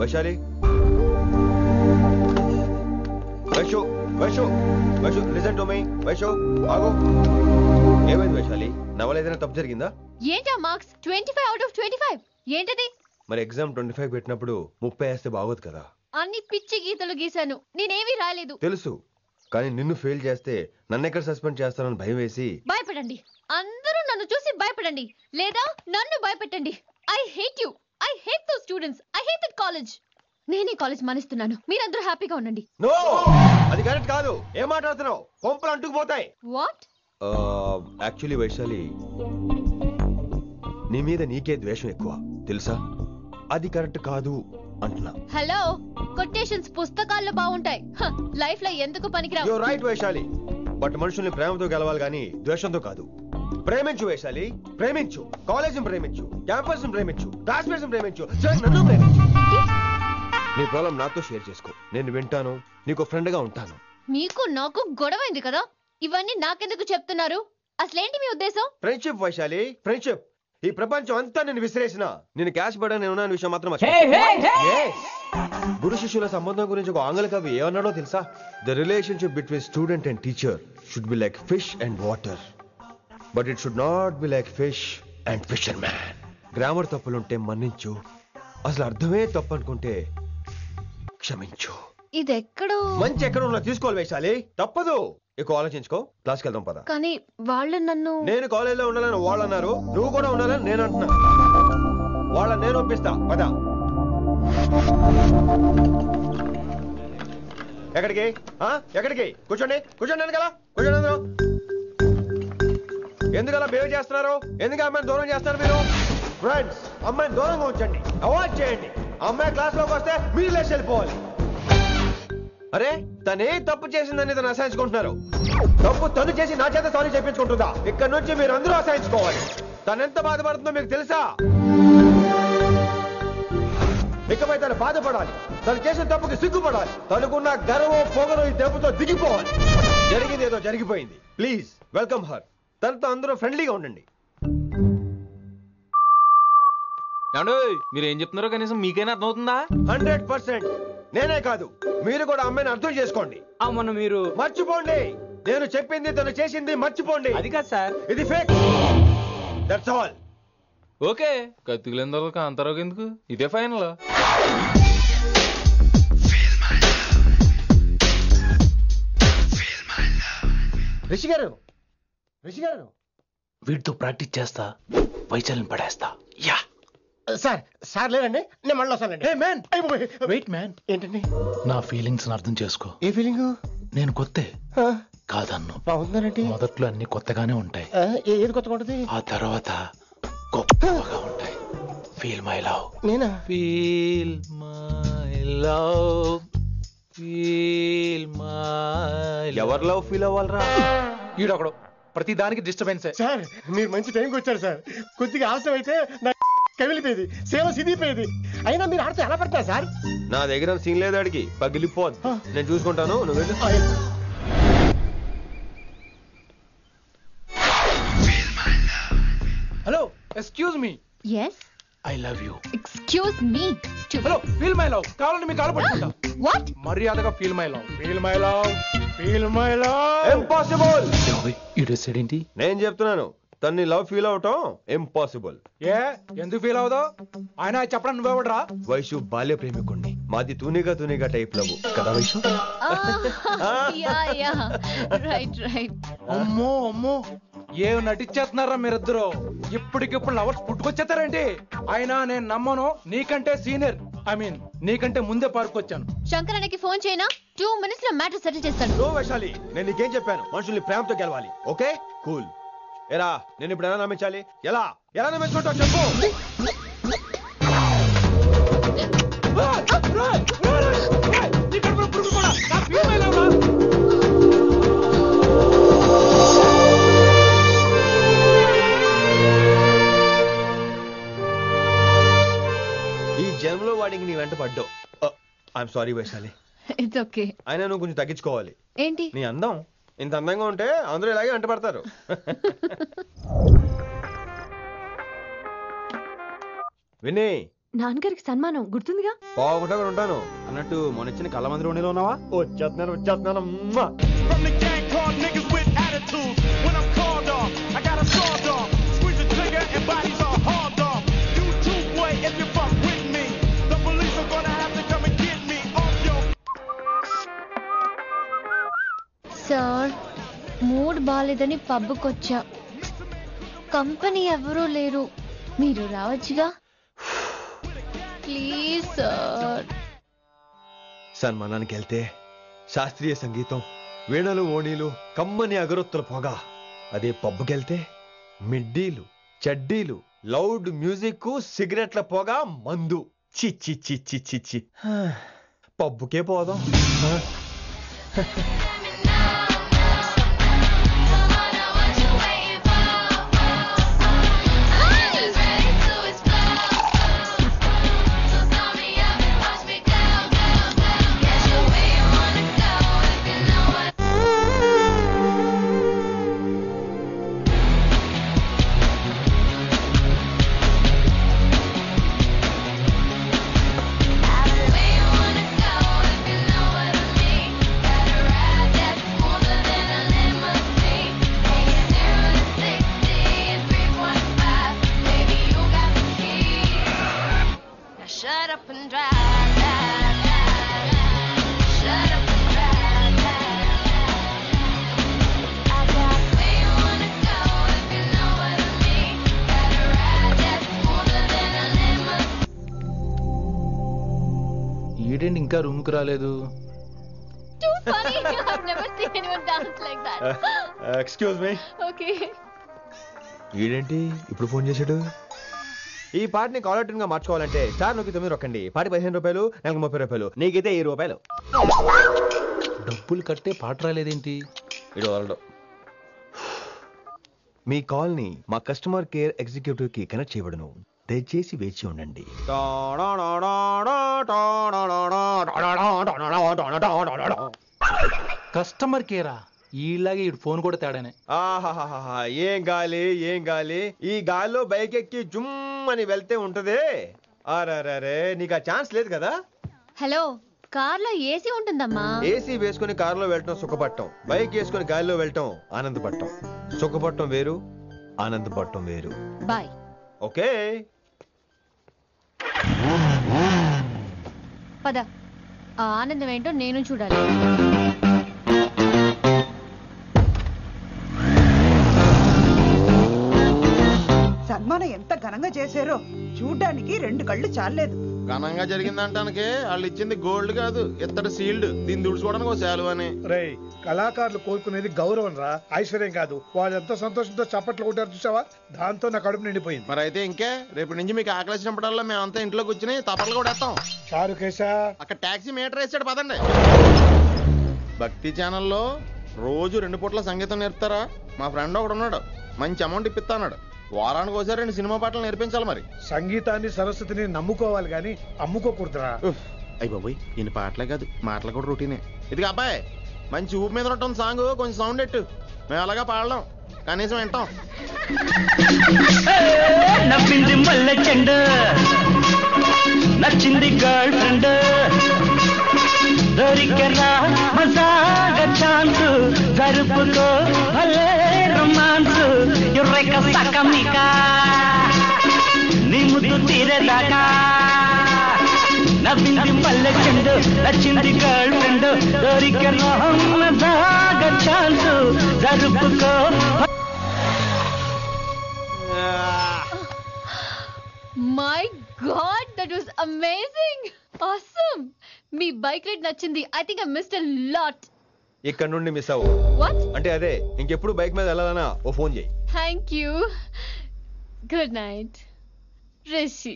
Vaishali Vaishu Vaishu Vaishu listen to me Vaishu ఆగు. ఏమైంది వైశాలి? నా వల్ల ఏదైనా తప్పు జరిగిందా? ఏంటా మార్క్స్ 25 out of 25 ఏంటది? మరి ఎగ్జామ్ 25 పెట్టినప్పుడు 30 వేస్తే బాగోదు కదా. అన్ని పిచ్చి గీతలు గీశాను, నేనేమీ రాలేదు. తెలుసు, కానీ నిన్ను ఫెయిల్ చేస్తే నన్ను ఎక్కడ సస్పెండ్ చేస్తానని భయం వేసి. భయపడండి, అందరూ నన్ను చూసి భయపడండి, లేదా నన్ను భయపెట్టండి. I hate you, I hate those students, I hate that college. నేనే కాలేజ్ మానేస్తున్నాను, మీరందరూ హ్యాపీగా ఉండండి. నో, అది కరెక్ట్ కాదు. ఏం మాట్లాడుతున్నావు? కొంపలు అంటుకుపోతాయి. వాట్? యాక్చువల్లీ వైశాలి, నీ మీద నీకే ద్వేషం ఎక్కువ తెలుసా. అది కరెక్ట్ కాదు అంటున్నా. హలో, కొటేషన్స్ పుస్తకాల్లో బాగుంటాయి, లైఫ్ లో ఎందుకు పనికిరావు. యు రైట్ వైశాలి, బట్ మనుషుల్ని ప్రేమతో గెలవాలి గానీ ద్వేషంతో కాదు. ప్రేమించు వైశాలి, ప్రేమించు. కాలేజ్ ప్రేమించు, క్యాంపస్ ప్రేమించు, క్లాస్మేట్స్ ప్రేమించు, నన్ను ప్రేమించు. నీ ప్రాబ్లం నాతో షేర్ చేసుకో, నేను వింటాను, నీకు ఫ్రెండ్ గా ఉంటాను. మీకు నాకు గొడవైంది కదా, ఇవన్నీ నాకెందుకు చెప్తున్నారు? అసలేంటి మీ ఉద్దేశం? Friendship Vaishali, friendship. ఈ ప్రపంచం అంతా నేను విసిరేసిన నేను క్యాష్ పడా నేను ఉన్న విషయం మాత్రం గురు శిష్యుల సంబంధం గురించి ఒక ఆంగ్ల కవి ఏమన్నాడో తెలుసా? The relationship between student and teacher should be like fish and water, but it should not be like fish and fisherman. Grammar తప్పులుంటే మన్నించు, అసలు అర్థమే తప్పు అనుకుంటే క్షమించు. ఇది ఎక్కడో మంచి ఎక్కడ ఉన్నా తీసుకోవాలి వైశాలి, తప్పదు. ఎక్కువ ఆలోచించుకో, క్లాస్కి వెళ్దాం పద. కానీ వాళ్ళు నన్ను, నేను కాలేజీలో ఉండాలని వాళ్ళు అన్నారు, నువ్వు కూడా ఉండాలని నేను అంటున్నా. వాళ్ళని నేను ఒప్పిస్తా, పద. ఎక్కడికి ఎక్కడికి? కూర్చోండి కూర్చోండి, ఎందుకలా కూర్చోండి. అందరూ ఎందుకలా బిహేవ్ చేస్తున్నారు? ఎందుకు అమ్మాయిని దూరం చేస్తారు మీరు? ఫ్రెండ్స్, అమ్మాయిని దూరంగా ఉంచండి, అవాయిడ్ చేయండి. అమ్మాయి క్లాస్ లోకి వస్తే మీరు లేచి వెళ్ళిపోవాలి. అరే, తనే తప్పు చేసిందని తను అసహించుకుంటున్నారు. తప్పు తను చేసి నా చేత సారీ చెప్పించుకుంటుందా? ఇక్కడ నుంచి మీరు అందరూ అసహించుకోవాలి. తను ఎంత బాధపడుతుందో మీకు తెలుసా? ఇకపై తను బాధపడాలి, తను చేసిన తప్పుకి సిగ్గుపడాలి. తనకున్న గర్వం పొగరు ఈ దెబ్బతో దిగిపోవాలి. జరిగింది ఏదో జరిగిపోయింది. Please welcome her. తనతో అందరూ ఫ్రెండ్లీగా ఉండండి. మీరు ఏం చెప్తున్నారో కనీసం మీకైనా అర్థమవుతుందా? 100%. నేనే కాదు, మీరు కూడా అమ్మాయిని అర్థం చేసుకోండి. మొన్న మీరు మర్చిపోండి, నేను చెప్పింది తను చేసింది మర్చిపోండి. అది కాదు సార్, ఇది ఫేక్. That's all. ఓకే, కత్తిలేని తర్వాత అంతరోగం ఎందుకు? ఇదే ఫైనల్. రిషి గారు, రిషి గారు, వీటితో ప్రాక్టీస్ చేస్తా, వైశాలిని పడేస్తా. యా సార్, సార్ లేదండి, నేను మళ్ళీ వస్తానండి. వెయిట్ మ్యాన్, ఏంటండి? నా ఫీలింగ్స్ అర్థం చేసుకో. ఏ ఫీలింగ్? నేను కొత్తే కాదన్ను. బాగుందండి. మొదట్లో అన్ని కొత్తగానే ఉంటాయి, ఏది కొత్తగా ఉంటుంది? ఆ తర్వాత గొప్పగా ఉంటాయి. Feel my love. నేనా? Feel my love, feel my. ఎవరు లవ్ ఫీల్ అవ్వాలరా? ఈడొకడు ప్రతి దానికి డిస్టర్బెన్స్. సార్, మీరు మంచి టైంకి వచ్చారు సార్. కొద్దిగా ఆలస్యం అయితే నా కమిలిపోయేది, సేవ సిదిపోయేది. అయినా మీరు ఆడితే ఎలా పడతారు సార్? నా దగ్గర సీన్ లేదు, అడిగి పగిలిపోదు. నేను చూసుకుంటాను, నువ్వు వెళ్ళు. Hello, excuse me. yes, I love you. excuse me. Hello, feel my love. కావాలంటే మీ కాలు పట్టుకుంటా. what? మర్యాదగా feel my love, feel my love, feel my love. Impossible. ఏంటి? నేను చెప్తున్నాను, తన్ని లవ్ ఫీల్ అవటం ఇంపాసిబుల్. ఎందుకు ఫీల్ అవుదో? ఆయన చెప్పడం నువ్వెవడరా? వైషు బాల్య ప్రేమికుణ్ణి, మాది తూనిగా తూనిగా టైప్ లవ్ కదా వైషు? yeah, right. అమ్మో అమ్మో, ఏం నటించేస్తున్నారా మీరిద్దరు? ఇప్పటికిప్పుడు లవర్స్ పుట్టుకొచ్చేస్తారేంటి? అయినా నేను నమ్మను, నీకంటే సీనియర్, ఐ మీన్ నీకంటే ముందే పార్కొచ్చాను. శంకర్ అన్నకి ఫోన్ చేయనా? 2 minutes లో మ్యాటర్ సెటిల్ చేస్తాను. నో వైశాలి, నేను నీకేం చెప్పాను? మనుషుల్ని ప్రేమతో గెలవాలి. Okay cool. ఎరా, నేను ఇప్పుడు ఎలా నమ్మించాలి? ఎలా ఎలా నమ్మించుకుంటావు చెప్పు. ఈ జన్మలో వాడికి నీ వెంట పడ్డావు. I'm sorry Vaishali. It's okay. అయినా నువ్వు కొంచెం తగ్గించుకోవాలి. ఏంటి? నీ అందం ఇంత అందంగా ఉంటే అందరూ ఇలాగే వెంట పడతారు. విన్నీ, నాన్నగారికి సన్మానం గుర్తుందిగా? బాగుంటా కూడా ఉంటాను అన్నట్టు మొన్న ఇచ్చిన కళ్ళ మందిరం ఉండేలో ఉన్నావా? వచ్చేస్తున్నాను మ్మా. From the gang called niggas with attitudes. When I'm called off, I got a sawed off. Squeeze the trigger and bodies are hauled off. You too, boy, if you fuck with me. The police are gonna have to come and get me off your. Sir, mood బాలేదని పబ్కొచ్చా. Company ఎవరూ లేరు, మీరు రావచ్చుగా. Please sir. సన్మానానికి వెళ్తే శాస్త్రీయ సంగీతం, వీణలు ఓణీలు, కమ్మని అగరొత్తుల పొగ. అదే పబ్కెళ్తే మిడ్డీలు, చెడ్డీలు, లౌడ్ మ్యూజిక్, సిగరెట్ల పొగ, మందు. చి చి చి చి చి చి. పబ్బుకే పోదాం. Shut up and drive, drive, drive, drive. Shut up and drive, drive, drive. I got where you wanna go if you know what I mean. Got a ride that's smoother than a limousine. ఈడేంటి ఇంకా room కి రాలేదు? Too funny. I've never seen anyone dance like that. Excuse me. Okay. ఈడేంటి ఇప్పుడు phone చేశాడు? ఈ పాటని caller tune గా మార్చుకోవాలంటే స్టార్ నొక్కి 9 రొక్కండి. పాటి 15 రూపాయలు, నెలకు 30 రూపాయలు, నీకైతే 7 రూపాయలు. డబ్బులు కట్టే పాట రాలేదేంటి? ఇడు వదలడు. మీ కాల్ ని మా కస్టమర్ కేర్ ఎగ్జిక్యూటివ్ కి కనెక్ట్ చేయబడును. దయచేసి వేచి ఉండండి. కస్టమర్ కేరా? ఈలాగే ఇటు ఫోన్ కూడా తేడానే. ఆహాహాహా, ఏం గాలి ఏం గాలి. ఈ గాలిలో బైక్ ఎక్కి జుమ్ అని వెళ్తే ఉంటదే. అరే నీకు ఆ ఛాన్స్ లేదు కదా. హలో, కార్లో ఏసీ ఉంటుందమ్మా. ఏసీ వేసుకుని కారులో వెళ్ళటం సుఖపట్టం, బైక్ వేసుకుని గాలిలో వెళ్ళటం ఆనందపట్టం. సుఖపట్టం వేరు, ఆనందపట్టం వేరు. బాయ్. ఓకే పద, ఆ ఆనందం ఏంటో నేను చూడాలి. సన్మానం ఎంత ఘనంగా చేశారో చూడ్డానికి 2 కళ్ళు చాలేదు. ఘనంగా జరిగిందంటానికి వాళ్ళు ఇచ్చింది గోల్డ్ కాదు, ఇత్తడి సీల్డ్. దీన్ని దుడుచుకోవడానికి ఒక శాలువ అని. రేయ్, కళాకారులు కోరుకునేది గౌరవం రా, ఐశ్వర్యం కాదు. వాళ్ళు ఎంతో సంతోషంతో చప్పట్లు కొట్టారు చూసావా, దాంతో నా కడుపు నిండిపోయింది. మరి అయితే ఇంకే, రేపటి నుంచి మీకు ఆకలిసినప్పుడల్లా మేమంతా ఇంట్లో కూర్చుని తప్పట్లు కూడా వేస్తాం. చారుకేశా, అక్కడ టాక్సీ మీటర్ వేసాడు, పదండి. భక్తి ఛానల్లో రోజు 2 పూట్ల సంగీతం నేర్పుతారా? మా ఫ్రెండ్ ఒకడు ఉన్నాడు, మంచి అమౌంట్ ఇప్పిస్తా అన్నాడు. వారానికి ఒకసారి 2 సినిమా పాటలు నేర్పించాలి. మరి సంగీతాన్ని సరస్వతిని నమ్ముకోవాలి గాని అమ్ముకోకూడదురా. అయ్యి బాబోయ్, ఈయన పాటలే కాదు మాటలు కూడా రొటీనే. ఇదిగా అబ్బాయి, మంచి ఊపు మీద ఉంటుంది సాంగ్, కొంచెం సౌండ్ ఎట్టు. మేము అలాగా పాడలేం, కనీసం వింటాం. నవ్వింది మల్లె చెండు, నచ్చింది గర్ల్ ఫ్రెండ్, దొరికరా మజాగా ఛాన్స్, జరుపుకో భలే రొమాన్స్, ఎర్రెక సకమిక నీ ముద్దు తీరేదాకా. నవ్వింది మల్లె చెండు, నచ్చింది గర్ల్ ఫ్రెండ్, దొరికరా మజాగా ఛాన్స్, జరుపుకో. My God, that was amazing. Awesome. మీ బైక్ రైడ్ నచ్చింది. I think I missed a lot. ఇక్కడ నుండి మిస్ అవ్వు. వాట్? అంటే అదే, ఇంకెప్పుడు బైక్ మీద వెళ్ళాలన్నా ఓ ఫోన్ చేయి. Thank you. Good night Rishi.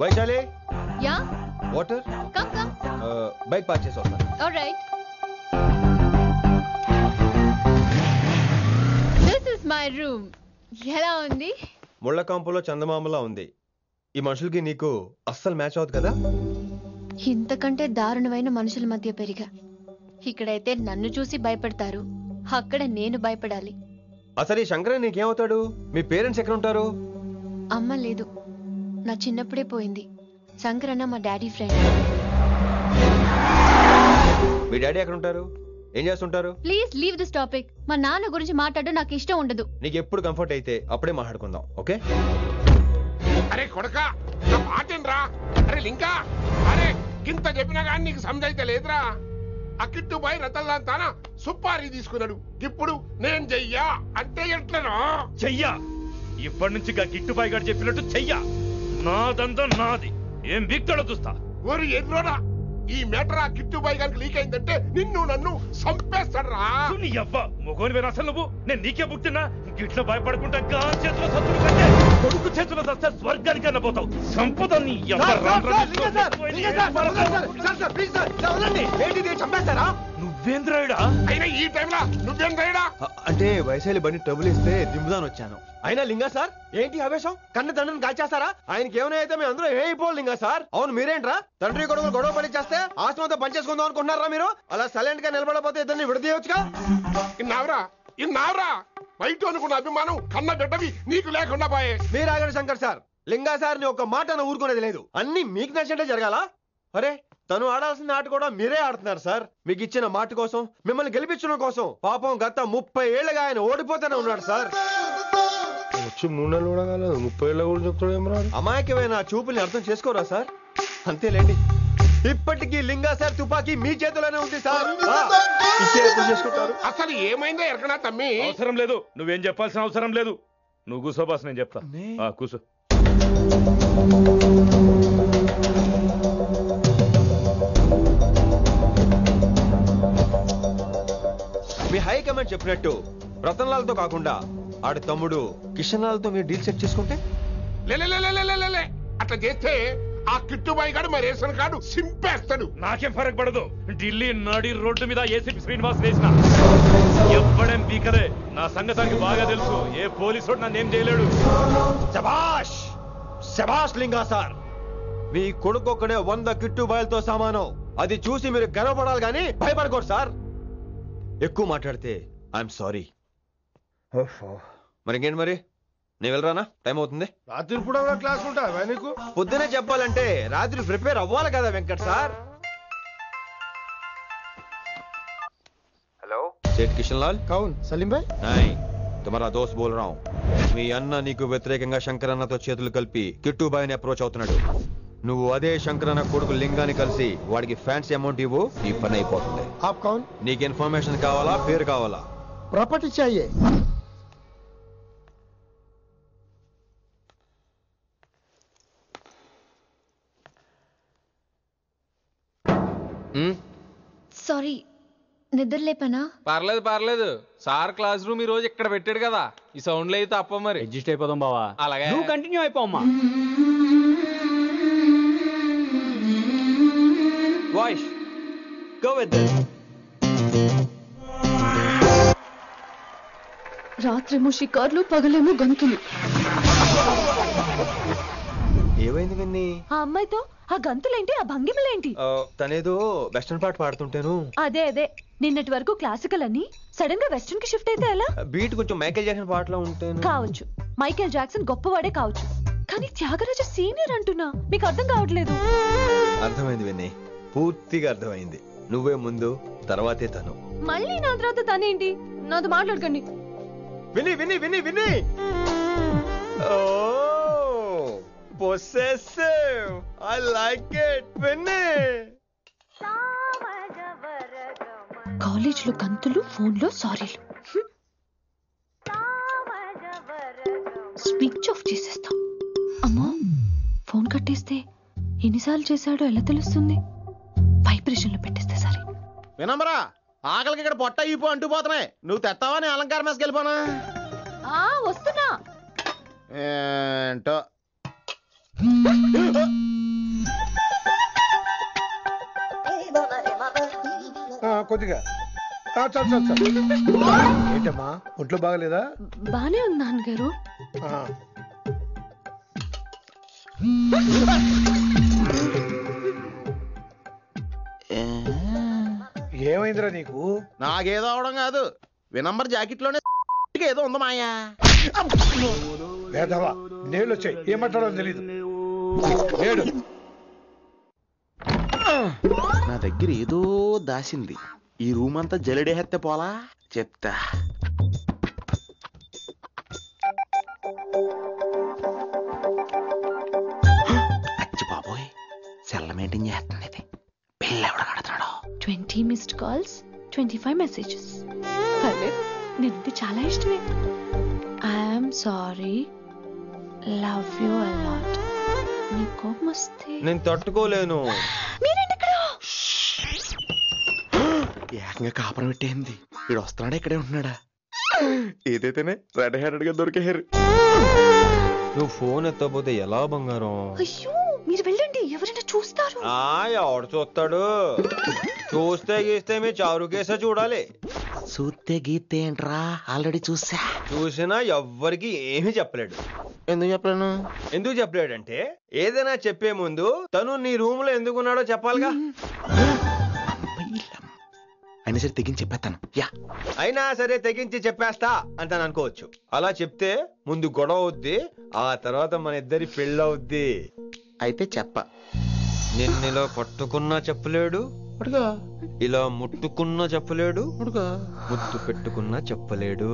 Vaishali, yeah, water. Come come. Bike park చేసి వస్తాను. Alright. This is my room. ఎలా ఉంది? ముళ్ళ కాంపులో చందమామలా ఉంది. ఈ మనుషులకి నీకు అస్సలు మ్యాచ్ అవుతుంది కదా. ఇంతకంటే దారుణమైన మనుషుల మధ్య పెరిగా. ఇక్కడైతే నన్ను చూసి భయపడతారు, అక్కడ నేను భయపడాలి. అసలు ఈ శంకర్ నీకేమవుతాడు? మీ పేరెంట్స్ ఎక్కడ ఉంటారు? అమ్మ లేదు, నా చిన్నప్పుడే పోయింది. శంకరన్న మా డాడీ ఫ్రెండ్. మీ డాడీ ఎక్కడ ఉంటారు? ఏం చేస్తుంటారు? Please leave this topic. మా నాన్న గురించి మాట్లాడడం నాకు ఇష్టం ఉండదు. నీకు ఎప్పుడు కంఫర్ట్ అయితే అప్పుడే మాట్లాడుకుందాం, ఓకే? అరే కొడకా, నా మాటేనరా? అరే లింకా, అరే గింత చెప్పినా కానీ నీకు సమజైతే లేదురా. అక్కిట్టుబాయి రతల్లాంతానా సుపారీ తీసుకున్నాడు. ఇప్పుడు నేను చెయ్యా అంటే ఎట్లనో చెయ్యా. ఇప్పటి నుంచి గిట్టుబాయి గారు చెప్పినట్టు చెయ్యా. నాదంతా నాది. ఏం బిక్తాడో చూస్తా. ఓరి ఎర్రోడా, ఈ మేటర్ ఆ కిట్టుబాయి గారికి లీక్ అయిందంటే నిన్ను నన్ను సంపేస్తాడరా. నీ అబ్బా మొగోని వేరు అసలు నువ్వు. నేను నీకే బుక్తున్నా. గిట్ల భయపడకుండా గాన్ చేతిలో సత్తులు కంటే కొడుకు చేతిలో వస్తే స్వర్గానికి అన్న పోతావు. సంపద నీ నువ్వేంద్రాయుడా? అయినా ఈ టైంలో నువ్వేంద్రాయుడా? అంటే వయసేలి బండి ట్రబుల్ ఇస్తే దింపుదాని వచ్చాను. అయినా లింగా సార్ ఏంటి ఆవేశం? కన్న తండ్రిని కాల్చేస్తారా? ఆయనకి ఏమైనా అయితే మేము అందరూ ఏమైపోవాలి లింగా సార్. అవును మీరేంట్రా తండ్రి కొడుకులు గొడవ పడి చేస్తే ఆస్తంతో పనిచేసుకుందాం అనుకుంటున్నారా మీరు? అలా సైలెంట్ గా నిలబడపోతే ఇద్దరిని విడదీయవచ్చుగా. ఇన్నావురా బయట అనుకున్న అభిమానం కన్న బిడ్డవి నీకు లేకుండా పోయే. మీరు ఆగండి శంకర్ సార్. లింగా సార్ ని ఒక మాట ఊరుకునేది లేదు. అన్ని మీకు నచ్చినట్టే జరగాల. అరే తను ఆడాల్సిన ఆట కూడా మీరే ఆడుతున్నారు సార్. మీకు ఇచ్చిన మాట కోసం, మిమ్మల్ని గెలిపించడం కోసం పాపం గత 30 ఏళ్ళగా ఆయన ఓడిపోతూనే ఉన్నాడు సార్. వచ్చి 3 నెలలు కూడా కాలేదు, 30 ఏళ్ళ కూడా చెప్తాడు ఏమరా? అమాయకమైన చూపుల్ని అర్థం చేసుకోరా సార్? అంతేలేండి. ఇప్పటికీ లింగా సార్ తుపాకీ మీ చేతిలోనే ఉంది సార్. చేసుకుంటారు. అసలు ఏమైందో ఎరకనా తమ్మి? అవసరం లేదు, నువ్వేం చెప్పాల్సిన అవసరం లేదు. నువ్వు కూసో బాస్, నేను చెప్తా. కూసో. మీ హైకమాండ్ చెప్పినట్టు రతన్ లాల్తో కాకుండా ఆడి తమ్ముడు కిషన్ లాల్తో మీరు డీల్ సెట్ చేసుకుంటే? లే అట్లా చేస్తే ఆ కిట్టుబాయి గారు మా రేషన్ కార్డు సింపేస్తాడు. నాకేం ఫరక్ పడదు. ఢిల్లీ నడి రోడ్డు మీద ఏసీపీ శ్రీనివాస్ వేసిన ఎవ్వడేం బీకలే. నా సంగతానికి బాగా తెలుసు. ఏ పోలీసు నన్నేం చేయలేడు. శభాష్ శభాష్ లింగా సార్. మీ కొడుకొక్కడే 100 కిట్టుబాయిలతో సమానం. అది చూసి మీరు గర్వపడాలి కానీ భయపడకూడదు సార్. ఎక్కువ మాట్లాడితే ఐఎమ్ సారీ. మరి ఇంకేంటి మరి? నేను వెళ్ళరానా? టైం అవుతుంది. రాత్రి కూడా క్లాస్ ఉంటావా నీకు? పొద్దునే చెప్పాలంటే రాత్రి ప్రిపేర్ అవ్వాలి కదా వెంకట్ సార్. హలో సేట్ కిషన్ లాల్. కౌన్ సలీం భాయ్? నై తుమారా దోస్త్ బోల్ రहा हूं. మీ అన్న నీకు వ్యతిరేకంగా శంకరన్నతో చేతులు కలిపి కిట్టుబాయిని అప్రోచ్ అవుతున్నాడు. నువ్వు అదే శంకరన్న కొడుకు లింగాన్ని కలిసి వాడికి ఫ్యాన్సీ అమౌంట్ ఇవ్వు, ఈ పని అయిపోతుంది. आप कौन? నీకు ఇన్ఫర్మేషన్ కావాలా, పేరు కావాలా? प्रॉपर्टी चाहिए. సారీ, నిద్ర లేపనా? పర్లేదు. సార్ క్లాస్ రూమ్ ఈ రోజు ఇక్కడ పెట్టాడు కదా, ఈ సౌండ్లు అయితే తప్ప మరి అడ్జస్ట్ అయిపోదాం బావా. అలాగే నువ్వు కంటిన్యూ అయిపోమ్మా. Voice go with this. రాత్రేమో షికార్లు, పగలేమో గంతులు. ఏమైంది విన్ని? ఆ అమ్మాయితో ఆ గంతులేంటి, ఆ భంగిమలేంటి? తనేదో వెస్టర్న్ పాట పాడుతుంటేను. అదే నిన్నటి వరకు క్లాసికల్ అని సడన్ గా వెస్టర్న్ కి షిఫ్ట్ అయితే ఎలా? బీట్ కొంచెం మైకేల్ జాక్సన్ పాటలో ఉంటాను. కావచ్చు, మైకేల్ జాక్సన్ గొప్పవాడే కావచ్చు, కానీ త్యాగరాజ సీనియర్ అంటున్నా. మీకు అర్థం కావట్లేదు. అర్థమైంది విన్ని, పూర్తిగా అర్థమైంది. నువ్వే ముందు, తర్వాతే తను. మళ్ళీ నా తర్వాత తనేంటి? నాతో మాట్లాడకండి. విని విని విని విని possessive. I like it. విని కాలేజ్ లో గంతులు, ఫోన్ లో సారీలు. స్విచ్ ఆఫ్ చేసేస్తా. అమ్మా, ఫోన్ కట్టేస్తే ఎన్నిసార్లు చేశాడో ఎలా తెలుస్తుంది? వైబ్రేషన్ లో పెట్టేస్తే సరే. వినమ్రా, ఆకలికి ఇక్కడ పొట్ట ఈపు అంటుపోతున్నాయి. నువ్వు తెస్తావా? నేను అలంకారం వేసుకెళ్ళిపోనా? వస్తున్నా. ఏంటో కొద్దిగా చాలు. ఏంటమ్మా, ఒంట్లో బాగలేదా? బానే ఉంది నాన్నగారు. ఏమైందిరా నీకు? నాకేదో అవడం కాదు, వినంబర్ జాకెట్ లోనే గట్టిగా ఏదో ఉందా మాయా? వేదవా నేను వచ్చాయి ఏమంటాడో తెలీదు. నా దగ్గర ఏదో దాసింది. ఈ రూమ్ అంతా జలడేహెత్తే పోలా చెప్తా. అచ్చి బాబోయ్, సెల్ల మెయింటైన్ చేస్తుంది ఇది. పిల్ల ఎవడ కడతాడు? 20 మిస్డ్ కాల్స్, 25 మెసేజెస్. పర్లేదు, నేనంటే చాలా ఇష్టమే. I'm sorry, love you a lot. నీ కోపం వస్తే నేను తట్టుకోలేను. ఏకంగా కాపురం పెట్టేంది. వీడు వస్తున్నాడా ఇక్కడే ఉంటున్నాడా? ఏదైతేనే రెడ్ హ్యాండెడ్ గా దొరికే హెయిర్. నువ్వు ఫోన్ ఎత్తకపోతే ఎలా బంగారం? అయ్యో మీరు వెళ్ళండి, ఎవరైనా చూస్తారు. ఎవడు చూస్తాడు? చూస్తే గీస్తే మీ చారు కేసే చూడాలి. చూస్తే గీతే ఏంట్రా, ఆల్రెడీ చూసినా ఎవ్వరికి ఏమీ చెప్పలేడు. ఎందుకు చెప్పలేను? ఎందుకు చెప్పలేడంటే ఏదైనా చెప్పే ముందు తను నీ రూమ్ లో ఎందుకున్నాడో చెప్పాలిగా. అయినా సరే తెగించి చెప్పేస్తాను. అయినా సరే తెగించి చెప్పేస్తా అంటాను అనుకోవచ్చు. అలా చెప్తే ముందు గొడవ అవుద్ది, ఆ తర్వాత మన ఇద్దరి పెళ్ళవుద్ది. అయితే చెప్ప. నిన్నిలా పట్టుకున్నా చెప్పలేడు, ఇలా ముట్టుకున్నా చెప్పలేడు, ముద్దు పెట్టుకున్నా చెప్పలేడు.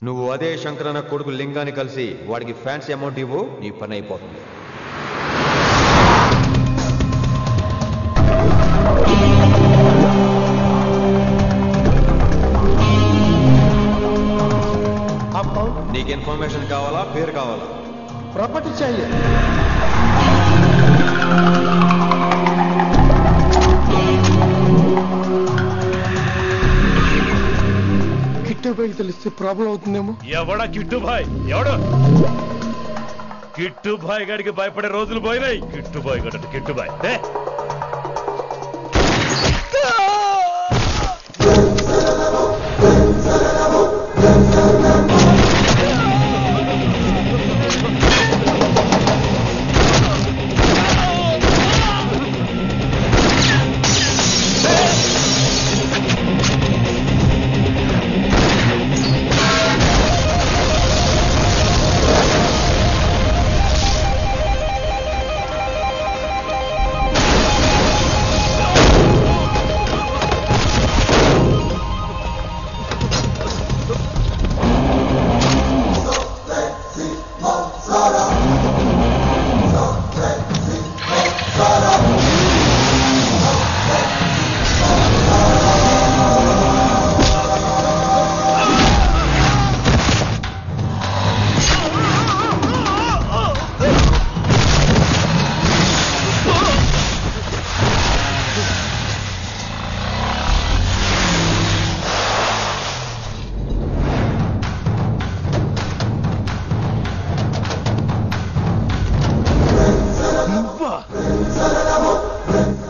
నువ్వు అదే శంకరన్న కొడుకు లింగాన్ని కలిసి వాడికి ఫ్యాన్సీ అమౌంట్ ఇవ్వు, నీ పని అయిపోతుంది. నీకు ఇన్ఫర్మేషన్ కావాలా, పేరు కావాలా? ప్రాపర్టీ चाहिए. కిట్టుబాయ్ తెలిస్తే ప్రాబ్లం అవుతుందేమో. ఎవడా కిట్టుబాయ్? ఎవడు కిట్టుబాయ్ గడికి భయపడే రోజులు పోయినాయి. కిట్టుబాయ్ గడ కిట్టుబాయ్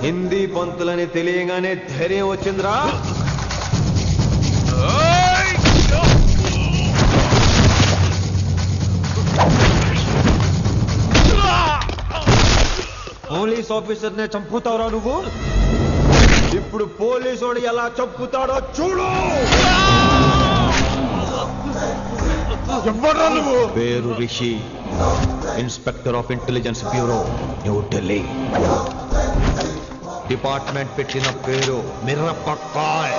హిందీ పంతులని తెలియగానే ధైర్యం వచ్చిందిరా. పోలీస్ ఆఫీసర్ నే చంపుతావురా నువ్వు. ఇప్పుడు పోలీసోడు ఎలా చంపుతాడో చూడు. పేరు Rishi, inspector of intelligence bureau, New Delhi. Department పెట్టిన పేరు మిరపకాయ్.